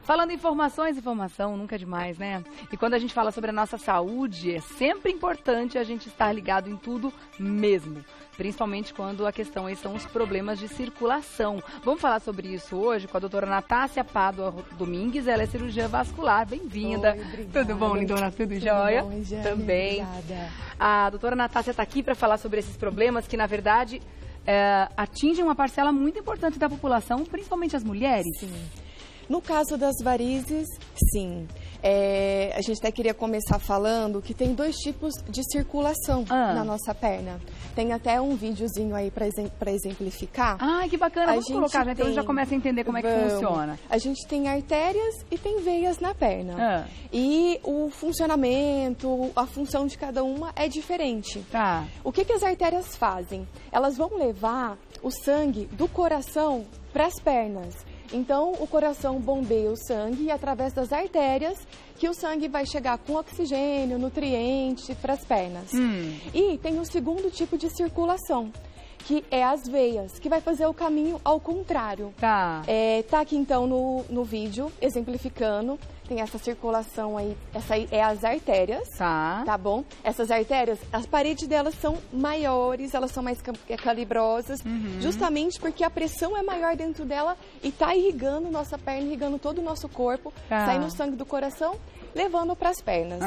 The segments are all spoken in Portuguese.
Falando em informação nunca é demais, né? E quando a gente fala sobre a nossa saúde, é sempre importante a gente estar ligado em tudo mesmo. Principalmente quando a questão aí são os problemas de circulação. Vamos falar sobre isso hoje com a doutora Natácia Pádua Domingues. Ela é cirurgiã vascular. Bem-vinda. Tudo bom, lindona? Tudo jóia? Bom, Jane, também. Obrigada. A doutora Natácia está aqui para falar sobre esses problemas que, na verdade, atingem uma parcela muito importante da população, principalmente as mulheres. Sim. No caso das varizes, sim. A gente até queria começar falando que tem dois tipos de circulação na nossa perna. Tem até um videozinho aí para exemplificar. Ah, que bacana. Vamos colocar, já, então a gente já começa a entender como é que funciona. A gente tem artérias e tem veias na perna. E o funcionamento, a função de cada uma é diferente. Tá. O que as artérias fazem? Elas vão levar o sangue do coração para as pernas. Então, o coração bombeia o sangue e através das artérias que o sangue vai chegar com oxigênio, nutriente para as pernas. E tem o segundo tipo de circulação, que é as veias, que vai fazer o caminho ao contrário. Tá. Tá aqui então no vídeo, exemplificando. Tem essa circulação aí, essa aí é as artérias, tá bom? Essas artérias, as paredes delas são maiores, elas são mais calibrosas, justamente porque a pressão é maior dentro dela e tá irrigando nossa perna, irrigando todo o nosso corpo, saindo o sangue do coração, levando para as pernas.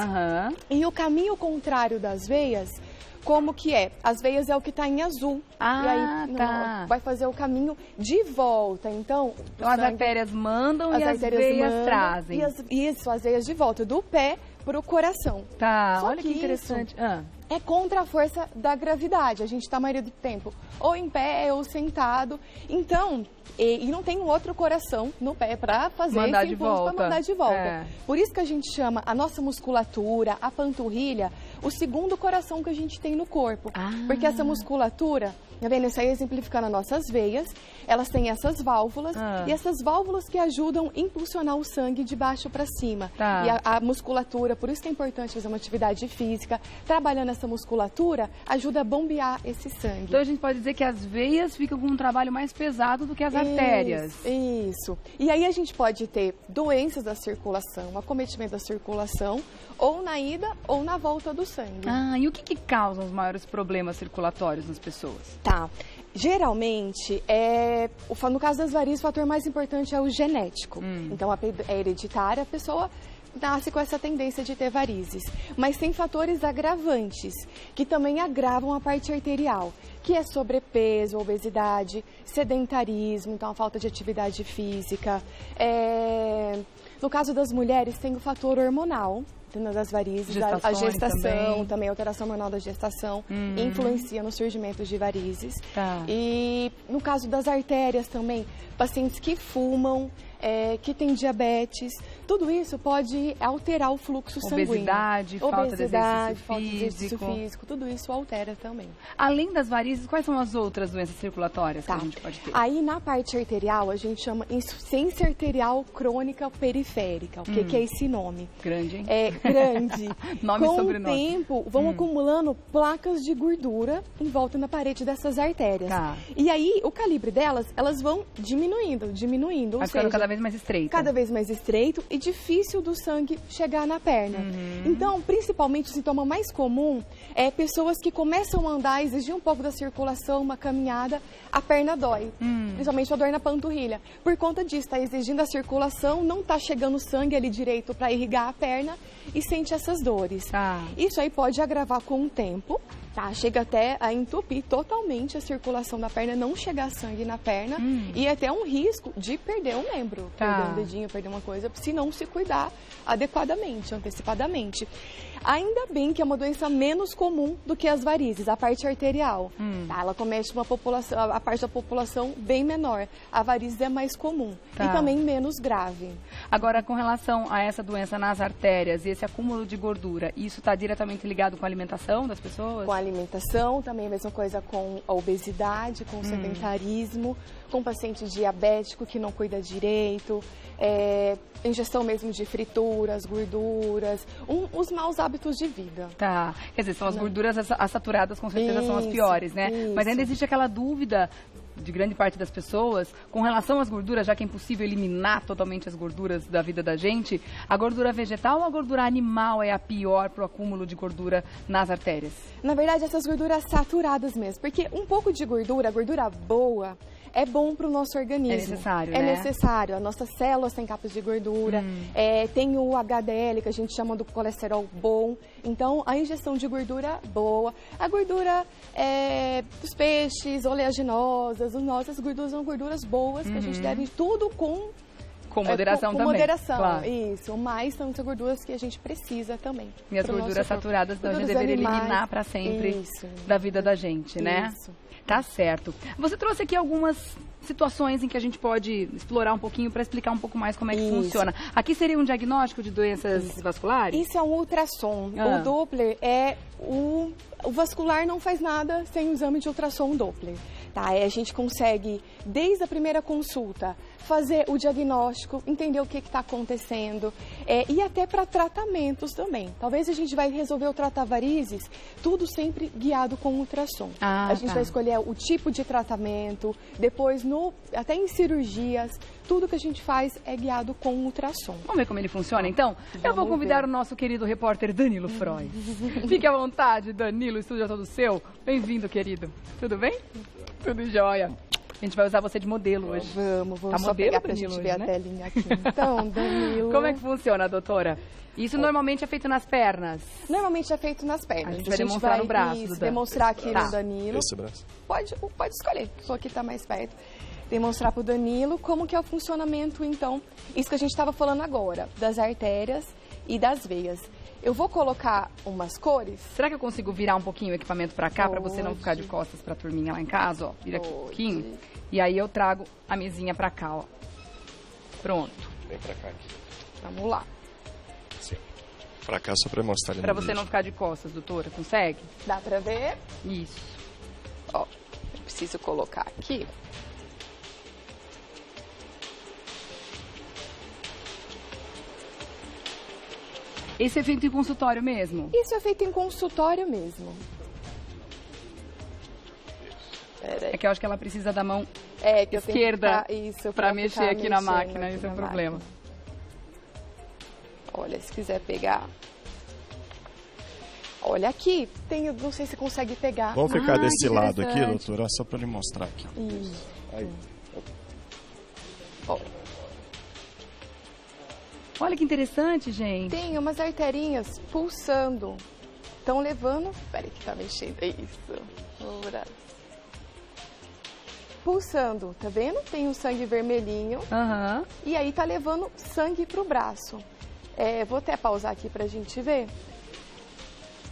E o caminho contrário das veias, como que é? As veias é o que está em azul. E aí vai fazer o caminho de volta. Então as artérias mandam e as veias trazem. Isso, as veias de volta, do pé para o coração. Tá, olha que interessante. É contra a força da gravidade. A gente está a maioria do tempo ou em pé ou sentado. Então, e não tem um outro coração no pé para fazer mandar esse impulso para mandar de volta. Por isso que a gente chama a nossa musculatura, a panturrilha, o segundo coração que a gente tem no corpo. Porque essa musculatura, tá vendo? Isso aí exemplificando as nossas veias, elas têm essas válvulas e essas válvulas que ajudam a impulsionar o sangue de baixo para cima. E a musculatura, por isso que é importante fazer uma atividade física, trabalhando essa musculatura, ajuda a bombear esse sangue. Então a gente pode dizer que as veias ficam com um trabalho mais pesado do que as artérias. Isso. E aí a gente pode ter doenças da circulação, acometimento da circulação, ou na ida ou na volta do sangue. E o que causa os maiores problemas circulatórios nas pessoas? Tá. Geralmente, no caso das varizes, o fator mais importante é o genético. Então, é hereditária, a pessoa nasce com essa tendência de ter varizes. Mas tem fatores agravantes, que também agravam a parte arterial, que é sobrepeso, obesidade, sedentarismo, então a falta de atividade física. No caso das mulheres, tem o fator hormonal, das varizes, a gestação, também a alteração hormonal da gestação influencia no surgimento de varizes. E no caso das artérias também, pacientes que fumam, que têm diabetes, tudo isso pode alterar o fluxo sanguíneo. Falta de exercício físico, tudo isso altera também. Além das varizes, quais são as outras doenças circulatórias que a gente pode ter? Aí na parte arterial, a gente chama insuficiência arterial crônica periférica. O que é esse nome? Grande, hein? Grande. Nome e sobrenome. Com o tempo, vão acumulando placas de gordura em volta na parede dessas artérias. E aí, o calibre delas, elas vão diminuindo. Vai ficando cada vez mais estreito. Cada vez mais estreito e difícil do sangue chegar na perna. Então, principalmente, o sintoma mais comum é pessoas que começam a andar, exigir um pouco da circulação, uma caminhada, a perna dói. Principalmente a dor na panturrilha. Por conta disso, está exigindo a circulação, não está chegando sangue ali direito para irrigar a perna e sente essas dores. Isso aí pode agravar com o tempo. Chega até a entupir totalmente a circulação da perna, não chegar sangue na perna e até um risco de perder um membro, perder um dedinho, perder uma coisa, se não se cuidar adequadamente, antecipadamente. Ainda bem que é uma doença menos comum do que as varizes, a parte arterial. Ela comete a parte da população bem menor. A varizes é mais comum e também menos grave. Agora, com relação a essa doença nas artérias e esse acúmulo de gordura, isso está diretamente ligado com a alimentação das pessoas? Com a alimentação, também a mesma coisa com a obesidade, com o sedentarismo, com paciente diabético que não cuida direito, ingestão mesmo de frituras, gorduras, os maus hábitos de vida. Quer dizer, são as gorduras saturadas, com certeza são as piores, né? Mas ainda existe aquela dúvida de grande parte das pessoas, com relação às gorduras, já que é impossível eliminar totalmente as gorduras da vida da gente, a gordura vegetal ou a gordura animal é a pior para o acúmulo de gordura nas artérias? Na verdade, essas gorduras saturadas mesmo, porque um pouco de gordura, gordura boa, é bom para o nosso organismo. É necessário, né? É necessário. As nossas células têm capas de gordura, tem o HDL, que a gente chama do colesterol bom. Então, a ingestão de gordura boa. A gordura dos peixes, oleaginosas, essas gorduras são gorduras boas, que a gente deve tudo com moderação também. Com moderação, claro. Isso. Mas são gorduras que a gente precisa também. E as gorduras saturadas a gente deveria eliminar para sempre da vida da gente, né? Isso. Tá certo. Você trouxe aqui algumas situações em que a gente pode explorar um pouquinho para explicar um pouco mais como é que funciona. Aqui seria um diagnóstico de doenças vasculares? Isso é um ultrassom. O Doppler é o vascular não faz nada sem o exame de ultrassom Doppler. Tá? A gente consegue, desde a primeira consulta, fazer o diagnóstico, entender o que está acontecendo e até para tratamentos também. Talvez a gente vai resolver tratar varizes, tudo sempre guiado com ultrassom. A gente vai escolher o tipo de tratamento, depois até em cirurgias, tudo que a gente faz é guiado com ultrassom. Vamos ver como ele funciona, então? Eu vou convidar o nosso querido repórter Danilo Frois. Fique à vontade, Danilo, o estúdio é todo seu. Bem-vindo, querido. Tudo bem? Tudo jóia. A gente vai usar você de modelo hoje. Vamos tá só pegar pra gente ver a telinha aqui. Então, Danilo... Como é que funciona, doutora? Isso normalmente é feito nas pernas? Normalmente é feito nas pernas. A gente vai demonstrar no braço. Isso, demonstrar aqui no Danilo. Esse braço. Pode escolher, só que tá mais perto. Demonstrar pro Danilo como que é o funcionamento, então, isso que a gente estava falando agora, das artérias e das veias. Eu vou colocar umas cores. Será que eu consigo virar um pouquinho o equipamento para cá, para você não ficar de costas para a turminha lá em casa, ó? Vira aqui um pouquinho. E aí eu trago a mesinha para cá, ó. Pronto. Vem para cá aqui. Vamos lá. Sim. Para cá só para mostrar. Para você não ficar de costas, doutora, consegue? Dá para ver? Isso. Ó, eu preciso colocar aqui. Esse é feito em consultório mesmo? Isso é feito em consultório mesmo. É que eu acho que ela precisa da mão que esquerda para mexer aqui na máquina, aqui esse é o problema. Olha, se quiser pegar... Olha aqui, não sei se consegue pegar. Vamos ficar desse lado aqui, doutora, só para lhe mostrar aqui. Isso. Aí. Olha que interessante, gente. Tem umas arterinhas pulsando. Estão levando... Peraí que tá mexendo. É isso. Pulsando, tá vendo? Tem o sangue vermelhinho. E aí tá levando sangue pro braço. Vou até pausar aqui pra gente ver.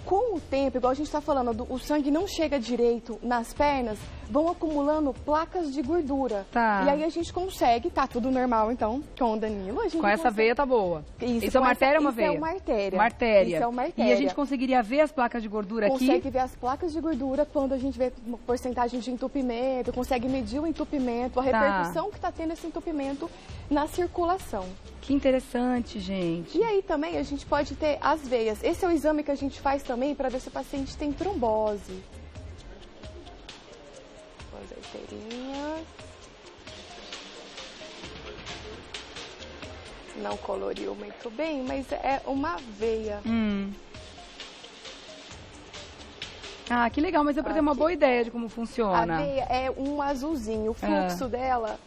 Com o tempo, igual a gente está falando, o sangue não chega direito nas pernas, vão acumulando placas de gordura. Tá. E aí a gente consegue, tá tudo normal então, com o Danilo. A gente essa veia tá boa. Isso é uma artéria ou uma veia? Isso é uma artéria. Uma artéria. Isso é uma artéria. E a gente conseguiria ver as placas de gordura aqui? Consegue ver as placas de gordura quando a gente vê uma porcentagem de entupimento, consegue medir o entupimento, a repercussão que está tendo esse entupimento na circulação. Que interessante, gente. E aí também a gente pode ter as veias. Esse é o exame que a gente faz também para ver se o paciente tem trombose. As arterinhas. Não coloriu muito bem, mas é uma veia. Ah, que legal, mas eu para ter uma boa ideia de como funciona. A veia é um azulzinho, o fluxo dela...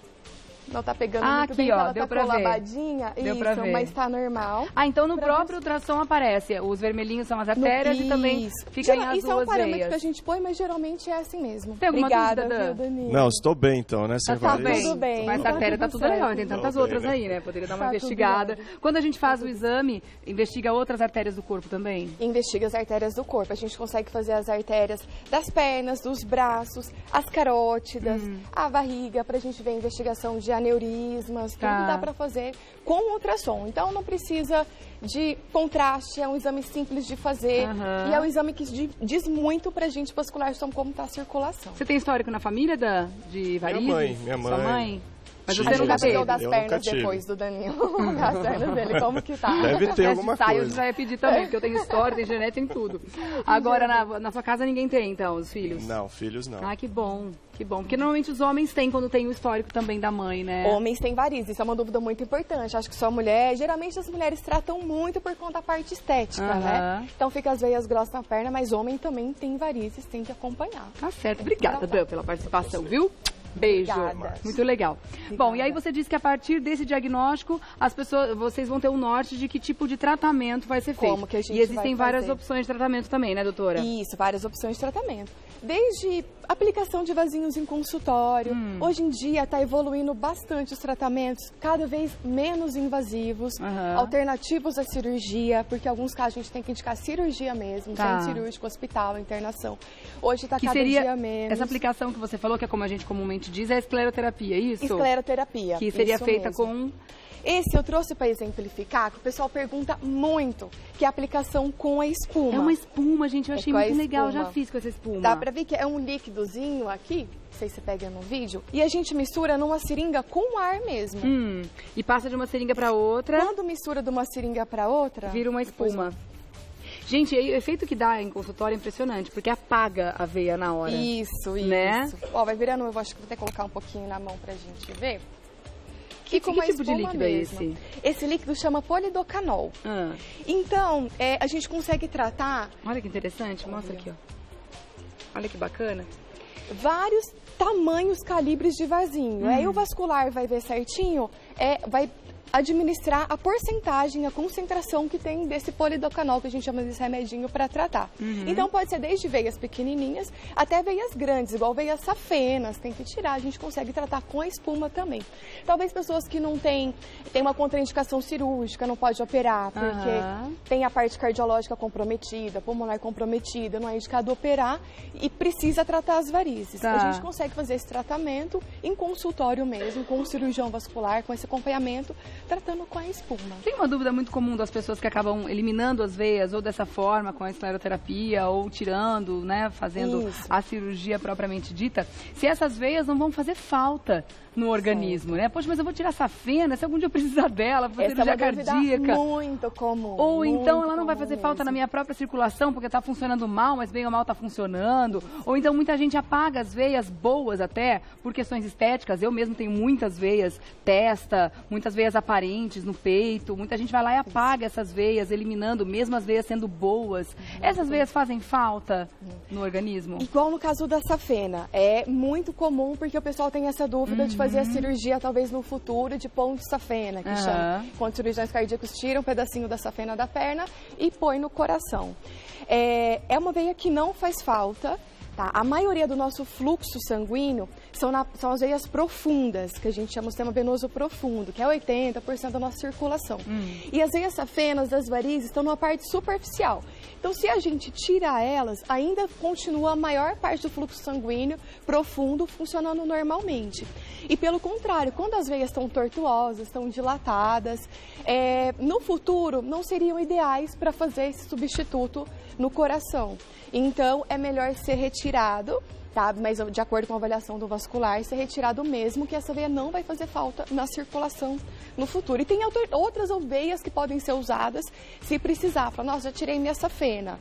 Não tá pegando muito aqui, bem, ó, ela deu tá pra colabadinha, ver. Deu pra ver. Mas tá normal. Então no próprio ultrassom aparece, os vermelhinhos são as artérias e também fica em azul as veias. Isso é um parâmetro que a gente põe, mas geralmente é assim mesmo. Tem alguma Obrigada, dúvida, Danilo? Não, estou bem então, né? Tá tudo bem. Mas a artéria tá tudo legal, tem tantas outras aí, né? Poderia dar uma investigada. Quando a gente faz o exame, investiga outras artérias do corpo também? Investiga as artérias do corpo. A gente consegue fazer as artérias das pernas, dos braços, as carótidas, a barriga, pra gente ver a investigação de aneurismas. Tudo dá para fazer com ultrassom. Então não precisa de contraste, é um exame simples de fazer e é um exame que diz muito pra gente vascular como está a circulação. Você tem histórico na família de varizes? Minha mãe. Sua mãe? Mas você nunca teve? Das pernas depois do Daninho. Das pernas dele, como que tá? Deve ter alguma coisa. Eu já ia pedir também, porque eu tenho história, tem genética, tem tudo. Agora, na sua casa ninguém tem, então, os filhos? Não, filhos não. Ah, que bom. Que bom, porque normalmente os homens têm quando tem o histórico também da mãe, né? Homens têm varizes, isso é uma dúvida muito importante. Acho que só mulher, geralmente as mulheres tratam muito por conta da parte estética, né? Então fica as veias grossas na perna, mas homem também tem varizes, tem que acompanhar. Tá certo. Obrigada, Dan, pela participação, viu? Beijo. Obrigada. Muito legal. Obrigada. Bom, e aí você disse que a partir desse diagnóstico, vocês vão ter um norte de que tipo de tratamento vai ser feito. Como que a gente E existem vai várias fazer. opções de tratamento também, né, doutora? Isso, várias opções de tratamento. Desde aplicação de vasinhos em consultório. Hoje em dia está evoluindo bastante os tratamentos, cada vez menos invasivos, alternativos à cirurgia, porque em alguns casos a gente tem que indicar cirurgia mesmo, centro cirúrgico, hospital, internação. Hoje está cada dia menos. Essa aplicação que você falou, que é como a gente comumente diz, é a escleroterapia, é isso? Escleroterapia. Que seria isso feita mesmo. com... Esse eu trouxe para exemplificar, que o pessoal pergunta muito, que é a aplicação com a espuma. É uma espuma, gente, eu achei muito legal, já fiz com essa espuma. Dá pra ver que é um líquidozinho aqui, não sei se você pega no vídeo, e a gente mistura numa seringa com ar mesmo. E passa de uma seringa para outra. Quando mistura de uma seringa para outra... Vira uma espuma. Gente, o efeito que dá em consultório é impressionante, porque apaga a veia na hora. Isso, né? Ó, vai virando, eu acho que vou até colocar um pouquinho na mão pra gente ver. Que tipo de líquido é esse? Esse líquido chama polidocanol. Então, a gente consegue tratar... Olha que interessante, mostra aqui, ó. Olha que bacana. Vários tamanhos, calibres de vasinho. Aí o vascular vai ver certinho, vai administrar a porcentagem, a concentração que tem desse polidocanol, que a gente chama desse remedinho para tratar. Então pode ser desde veias pequenininhas até veias grandes, igual veias safenas, tem que tirar, a gente consegue tratar com a espuma também. Talvez pessoas que não têm uma contraindicação cirúrgica, não pode operar, porque tem a parte cardiológica comprometida, pulmonar comprometida, não é indicado operar e precisa tratar as varizes. A gente consegue fazer esse tratamento em consultório mesmo, com um cirurgião vascular, com esse acompanhamento, tratando com a espuma. Tem uma dúvida muito comum das pessoas que acabam eliminando as veias ou dessa forma com a escleroterapia ou tirando, né, fazendo a cirurgia propriamente dita, se essas veias não vão fazer falta no organismo, né? Poxa, mas eu vou tirar essa fena, se algum dia eu precisar dela, fazer cirurgia cardíaca. Muito comum. Ou então ela não vai fazer falta na minha própria circulação porque está funcionando mal, mas bem ou mal está funcionando. Ou então muita gente apaga as veias boas até por questões estéticas. Eu mesmo tenho muitas veias, testa, muitas veias aparentes no peito. Muita gente vai lá e apaga essas veias, eliminando, mesmo as veias sendo boas. Essas veias fazem falta no organismo? Igual no caso da safena. É muito comum porque o pessoal tem essa dúvida de fazer a cirurgia, talvez no futuro, de ponto de safena, que chama. Quando cirurgiões cardíacos tiram um pedacinho da safena da perna e põe no coração. É uma veia que não faz falta. Tá? A maioria do nosso fluxo sanguíneo são as veias profundas, que a gente chama o sistema venoso profundo, que é 80% da nossa circulação. E as veias safenas das varizes estão numa parte superficial. Então, se a gente tira elas, ainda continua a maior parte do fluxo sanguíneo profundo funcionando normalmente. E pelo contrário, quando as veias estão tortuosas, estão dilatadas, no futuro não seriam ideais para fazer esse substituto no coração. Então, é melhor ser retirado, tá? Mas de acordo com a avaliação do vascular, ser retirado mesmo, que essa veia não vai fazer falta na circulação no futuro. E tem outras veias que podem ser usadas se precisar. Fala, nossa, já tirei minha safena.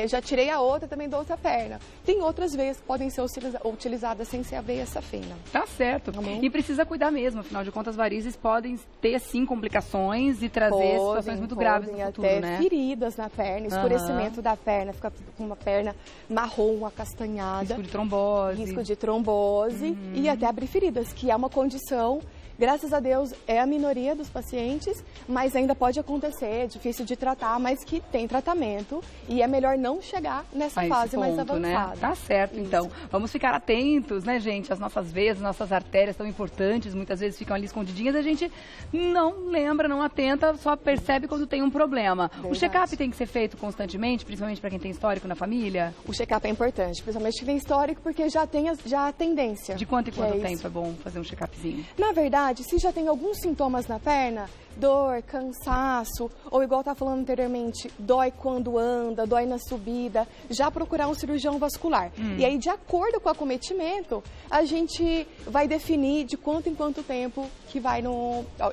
Já tirei a outra também da outra perna. Tem outras veias que podem ser utilizadas sem ser a veia safena. Tá certo. E precisa cuidar mesmo, afinal de contas, varizes podem ter sim complicações e trazer situações muito graves no futuro, até né? Feridas na perna, escurecimento da perna, fica com uma perna marrom, acastanhada. Risco de trombose. Risco de trombose e até abrir feridas, que é uma condição. Graças a Deus, é a minoria dos pacientes, mas ainda pode acontecer, é difícil de tratar, mas que tem tratamento e é melhor não chegar nessa fase mais avançada. Né? Tá certo, então. Vamos ficar atentos, né, gente? As nossas veias, as nossas artérias tão importantes, muitas vezes ficam ali escondidinhas, a gente não lembra, não atenta, só percebe quando tem um problema. Verdade. O check-up tem que ser feito constantemente, principalmente para quem tem histórico na família? O check-up é importante, principalmente quem tem histórico, porque já tem a tendência. De quanto em quanto tempo é bom fazer um check-upzinho? Na verdade, verdade, se já tem alguns sintomas na perna, dor, cansaço, ou igual tá falando anteriormente, dói quando anda, dói na subida, já procurar um cirurgião vascular. E aí, de acordo com o acometimento, a gente vai definir de quanto em quanto tempo que vai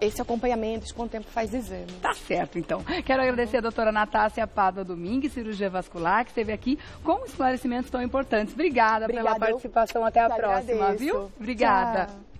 esse acompanhamento, de quanto tempo faz exame. Tá certo, então. Quero agradecer a doutora Natácia Pádua Domingues, cirurgia vascular, que esteve aqui com esclarecimentos tão importantes. Obrigada pela participação. Até a próxima, agradeço. viu? Obrigada. Tchau.